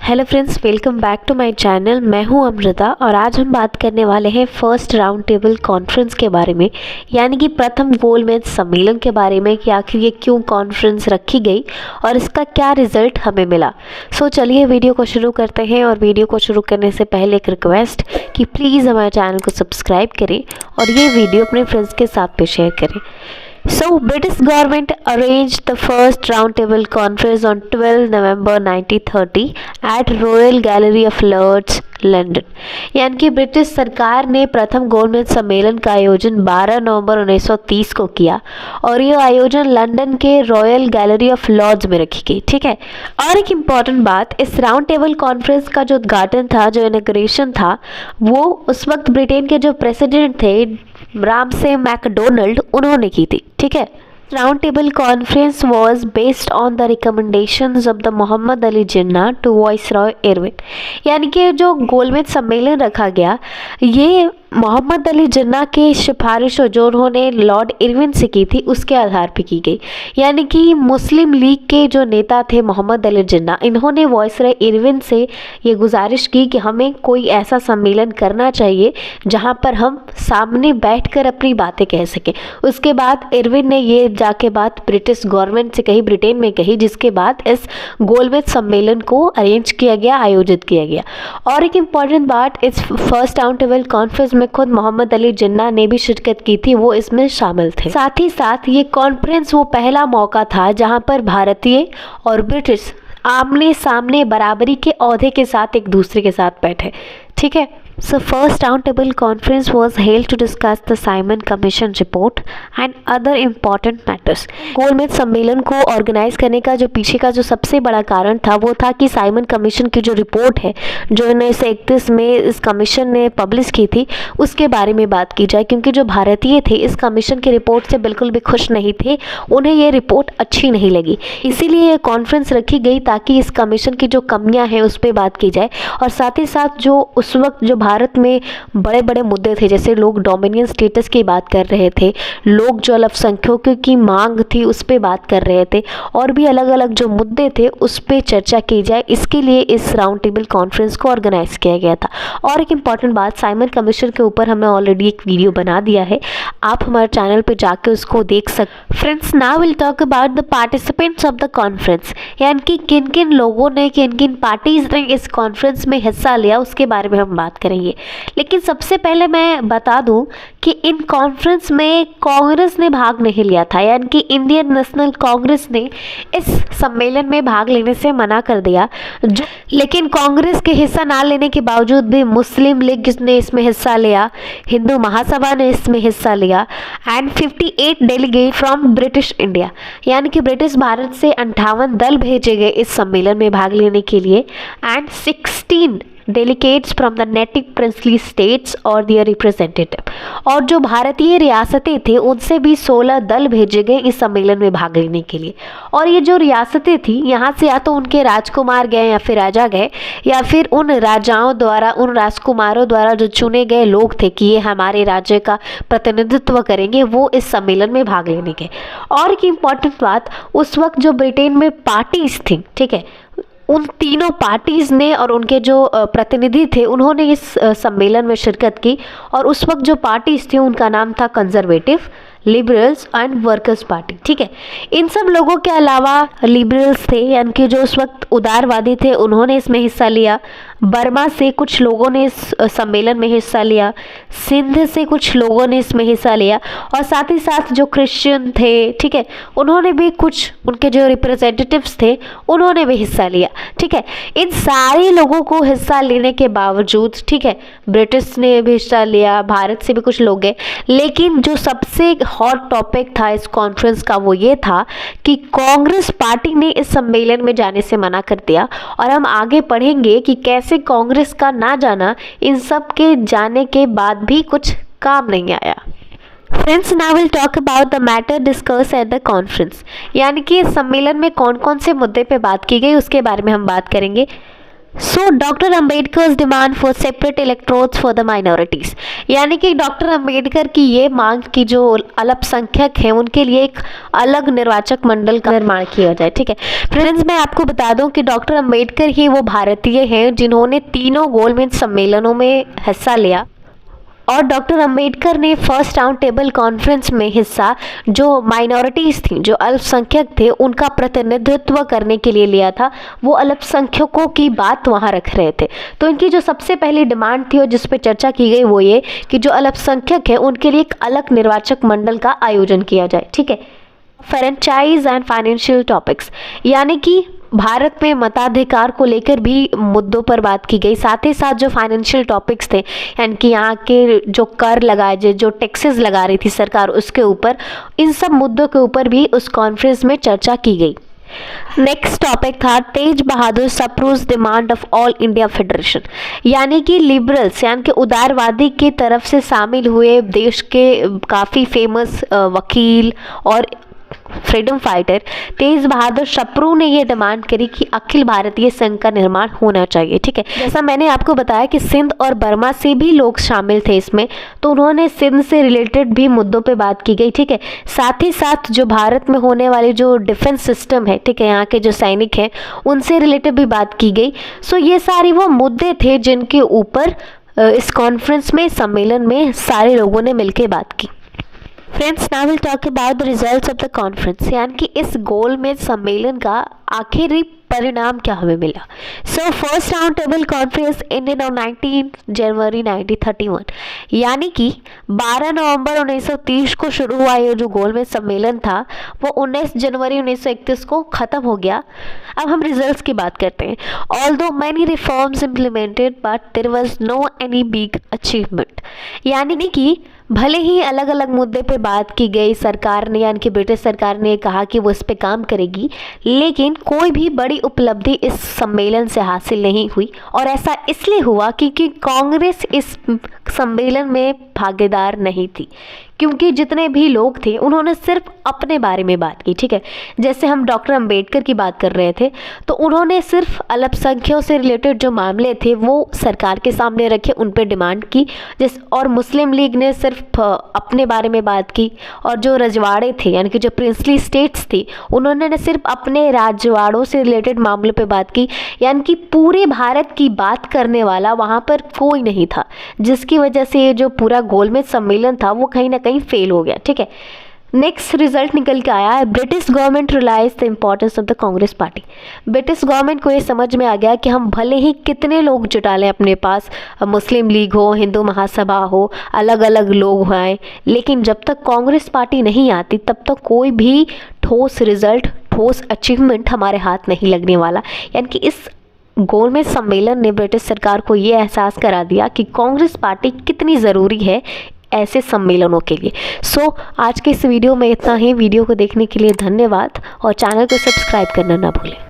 Hello friends, welcome back to my channel. मैं हूं अमृता और आज हम बात करने वाले हैं फर्स्ट राउंड टेबल कॉन्फ्रेंस के बारे में, यानी कि प्रथम गोलमेज सम्मेलन के बारे में कि आखिर ये क्यों कॉन्फ्रेंस रखी गई और इसका क्या रिजल्ट हमें मिला। चलिए वीडियो को शुरू करते हैं। और वीडियो को शुरू करने से पहले एक रिक्वेस्ट कि प्लीज़ हमारे चैनल को सब्सक्राइब करें और ये वीडियो अपने फ्रेंड्स के साथ भी शेयर करें। British government arranged the first roundtable conference on 12 November 1930 at Royal Gallery of Lords, London. यानी कि ब्रिटिश सरकार ने प्रथम गोलमेज सम्मेलन का आयोजन 12 नवंबर 1930 को किया और यह आयोजन लंदन के रॉयल गैलरी ऑफ लॉर्ड्स में रखी गई। ठीक है, और एक इम्पॉर्टेंट बात, इस राउंड टेबल कॉन्फ्रेंस का जो उद्घाटन था, जो इनॉग्रेशन था, वो उस वक्त ब्रिटेन के जो प्रेसिडेंट थे रामसे मैकडोनल्ड, उन्होंने की थी। ठीक है, round table conference was based on the recommendations of the Mohammad Ali Jinnah to viceroy Irwin. यानी कि जो गोलमेज सम्मेलन रखा गया, ये मोहम्मद अली जिन्ना के सिफारिशों जो उन्होंने लॉर्ड इरविन से की थी, उसके आधार पर की गई। यानी कि मुस्लिम लीग के जो नेता थे मोहम्मद अली जिन्ना, इन्होंने वाइसरॉय इरविन से ये गुजारिश की कि हमें कोई ऐसा सम्मेलन करना चाहिए जहां पर हम सामने बैठकर अपनी बातें कह सकें। उसके बाद इरविन ने ये जाके बात ब्रिटिश गवर्नमेंट से कही, ब्रिटेन में कही, जिसके बाद इस गोलमेज सम्मेलन को अरेंज किया गया, आयोजित किया गया। और एक इम्पॉर्टेंट बात, इस फर्स्ट राउंड टेबल कॉन्फ्रेंस में खुद मोहम्मद अली जिन्ना ने भी शिरकत की थी, वो इसमें शामिल थे। साथ ही साथ ये कॉन्फ्रेंस वो पहला मौका था जहां पर भारतीय और ब्रिटिश आमने सामने बराबरी के ओहदे के साथ एक दूसरे के साथ बैठे। ठीक है, first roundtable conference was held to discuss the Simon Commission report and other important matters। गोलमेज सम्मेलन को ऑर्गेनाइज करने का जो पीछे का जो सबसे बड़ा कारण था, वो था कि साइमन कमीशन की जो रिपोर्ट है, जो 1931 में इस कमीशन ने पब्लिश की थी, उसके बारे में बात की जाए। क्योंकि जो भारतीय थे इस कमीशन की रिपोर्ट से बिल्कुल भी खुश नहीं थे, उन्हें ये रिपोर्ट अच्छी नहीं लगी, इसीलिए ये कॉन्फ्रेंस रखी गई ताकि इस कमीशन की जो कमियाँ हैं उस पर बात की जाए। और साथ ही साथ जो उस वक्त जो भारत में बड़े बड़े मुद्दे थे, जैसे लोग डोमिनियन स्टेटस की बात कर रहे थे, लोग जो अल्पसंख्यकों की मांग थी उस पर बात कर रहे थे, और भी अलग अलग जो मुद्दे थे उस पर चर्चा की जाए, इसके लिए इस राउंड टेबल कॉन्फ्रेंस को ऑर्गेनाइज किया गया था। और एक इम्पॉर्टेंट बात, साइमन कमीशन के ऊपर हमने ऑलरेडी एक वीडियो बना दिया है, आप हमारे चैनल पर जाकर उसको देख सकते। Friends, now will talk about the participants of the conference, यानी कि किन किन लोगों ने, किन किन पार्टीज ने इस कॉन्फ्रेंस में हिस्सा लिया, उसके बारे में हम बात करेंगे। लेकिन सबसे पहले मैं बता दूं कि इन कॉन्फ्रेंस में कांग्रेस ने भाग नहीं लिया था, यानी कि इंडियन नेशनल कांग्रेस ने इस सम्मेलन में भाग लेने से मना कर दिया। लेकिन कांग्रेस के हिस्सा ना लेने के बावजूद भी मुस्लिम लीग ने इसमें हिस्सा लिया, हिंदू महासभा ने इसमें हिस्सा लिया, and 58 delegate from British India, यानी कि ब्रिटिश भारत से 58 दल भेजे गए इस सम्मेलन में भाग लेने के लिए, and 16 delegates from the native princely states और दियर रिप्रेजेंटेटिव, और जो भारतीय रियासतें थी उनसे भी 16 दल भेजे गए इस सम्मेलन में भाग लेने के लिए। और ये जो रियासतें थी, यहाँ से या तो उनके राजकुमार गए या फिर राजा गए, या फिर उन राजाओं द्वारा, उन राजकुमारों द्वारा जो चुने गए लोग थे कि ये हमारे राज्य का प्रतिनिधित्व करेंगे, वो इस सम्मेलन में भाग लेने गए। और एक इम्पॉर्टेंट बात, उस वक्त जो ब्रिटेन में पार्टीज थी, ठीक है, उन तीनों पार्टीज़ ने और उनके जो प्रतिनिधि थे, उन्होंने इस सम्मेलन में शिरकत की। और उस वक्त जो पार्टीज थी उनका नाम था conservative, liberals and workers party. ठीक है, इन सब लोगों के अलावा लिबरल्स थे, यानी कि जो उस वक्त उदारवादी थे, उन्होंने इसमें हिस्सा लिया। बर्मा से कुछ लोगों ने इस सम्मेलन में हिस्सा लिया, सिंध से कुछ लोगों ने इसमें हिस्सा लिया, और साथ ही साथ जो क्रिश्चियन थे, ठीक है, उन्होंने भी कुछ, उनके जो रिप्रेजेंटेटिव्स थे उन्होंने भी हिस्सा लिया। ठीक है, इन सारे लोगों को हिस्सा लेने के बावजूद, ठीक है, ब्रिटिश ने भी हिस्सा लिया, भारत से भी कुछ लोग गए, लेकिन जो सबसे हॉट टॉपिक था इस कॉन्फ्रेंस का वो ये था कि कांग्रेस पार्टी ने इस सम्मेलन में जाने से मना कर दिया। और हम आगे पढ़ेंगे कि कैसे कांग्रेस का ना जाना इन सब के जाने के बाद भी कुछ काम नहीं आया। Friends, now will talk about the matter discuss at the conference, यानी कि इस सम्मेलन में कौन कौन से मुद्दे पे बात की गई उसके बारे में हम बात करेंगे। So doctor Ambedkar demand for separate electrodes for the minorities, यानी कि डॉक्टर अम्बेडकर की ये मांग की जो अल्पसंख्यक हैं उनके लिए एक अलग निर्वाचक मंडल का निर्माण किया जाए। ठीक है फ्रेंड्स, मैं आपको बता दूं कि डॉक्टर अम्बेडकर ही वो भारतीय हैं जिन्होंने तीनों गोलमेज सम्मेलनों में हिस्सा लिया, और डॉक्टर अम्बेडकर ने फर्स्ट राउंड टेबल कॉन्फ्रेंस में हिस्सा जो माइनॉरिटीज़ थी, जो अल्पसंख्यक थे, उनका प्रतिनिधित्व करने के लिए लिया था। वो अल्पसंख्यकों की बात वहाँ रख रहे थे। तो इनकी जो सबसे पहली डिमांड थी और जिस पे चर्चा की गई वो ये कि जो अल्पसंख्यक है उनके लिए एक अलग निर्वाचक मंडल का आयोजन किया जाए। ठीक है, फ्रेंचाइज एंड फाइनेंशियल टॉपिक्स, यानी कि भारत में मताधिकार को लेकर भी मुद्दों पर बात की गई। साथ ही साथ जो फाइनेंशियल टॉपिक्स थे, यानी कि यहाँ के जो कर लगाए जो टैक्सेस लगा रही थी सरकार उसके ऊपर, इन सब मुद्दों के ऊपर भी उस कॉन्फ्रेंस में चर्चा की गई। नेक्स्ट टॉपिक था Tej Bahadur Sapru's demand of all India federation, यानी कि लिबरल्स यानी कि उदारवादी की तरफ से शामिल हुए देश के काफ़ी फेमस वकील और फ्रीडम फाइटर तेज बहादुर सप्रू ने ये डिमांड करी कि अखिल भारतीय संघ का निर्माण होना चाहिए। ठीक है, जैसा मैंने आपको बताया कि सिंध और बर्मा से भी लोग शामिल थे इसमें, तो उन्होंने सिंध से रिलेटेड भी मुद्दों पे बात की गई। ठीक है, साथ ही साथ जो भारत में होने वाले जो डिफेंस सिस्टम है, ठीक है, यहाँ के जो सैनिक हैं उनसे रिलेटेड भी बात की गई। सो ये सारी वो मुद्दे थे जिनके ऊपर इस कॉन्फ्रेंस में, सम्मेलन में सारे लोगों ने मिलकर बात की। Friends, now will talk about the results of the conference, यानी कि इस गोलमेज सम्मेलन का आखिरी परिणाम क्या हमें मिला। So first round table conference ended on 19 जनवरी 1931, यानी कि 12 नवंबर 1930 को शुरू हुआ ये जो गोलमेज सम्मेलन था वो 19 जनवरी 1931 को ख़त्म हो गया। अब हम रिजल्ट्स की बात करते हैं। Although many reforms implemented but there was no any big achievement, यानी कि भले ही अलग अलग मुद्दे पे बात की गई, सरकार ने यानी कि ब्रिटिश सरकार ने कहा कि वो इस पे काम करेगी, लेकिन कोई भी बड़ी उपलब्धि इस सम्मेलन से हासिल नहीं हुई। और ऐसा इसलिए हुआ क्योंकि कांग्रेस इस सम्मेलन में भागीदार नहीं थी, क्योंकि जितने भी लोग थे उन्होंने सिर्फ अपने बारे में बात की। ठीक है, जैसे हम डॉक्टर अम्बेडकर की बात कर रहे थे तो उन्होंने सिर्फ अल्पसंख्यकों से रिलेटेड जो मामले थे वो सरकार के सामने रखे, उन पर डिमांड की। और मुस्लिम लीग ने सिर्फ अपने बारे में बात की, और जो रजवाड़े थे यानी कि जो प्रिंसली स्टेट्स थी उन्होंने सिर्फ अपने राजवाड़ों से रिलेटेड मामलों पे बात की, यानी कि पूरे भारत की बात करने वाला वहाँ पर कोई नहीं था, जिसकी वजह से ये जो पूरा गोलमेज सम्मेलन था वो कहीं ना कहीं फेल हो गया। ठीक है, नेक्स्ट रिजल्ट निकल के आया है British government realize the importance of the Congress party. British government को ये समझ में आ गया कि हम भले ही कितने लोग जुटा लें अपने पास, मुस्लिम लीग हो, हिंदू महासभा हो, अलग अलग लोग आए, लेकिन जब तक कांग्रेस पार्टी नहीं आती तब तक कोई भी ठोस रिजल्ट, ठोस अचीवमेंट हमारे हाथ नहीं लगने वाला। यानी कि इस गोलमेज सम्मेलन ने ब्रिटिश सरकार को ये एहसास करा दिया कि कांग्रेस पार्टी कितनी ज़रूरी है ऐसे सम्मेलनों के लिए। सो आज के इस वीडियो में इतना ही। वीडियो को देखने के लिए धन्यवाद और चैनल को सब्सक्राइब करना ना भूलें।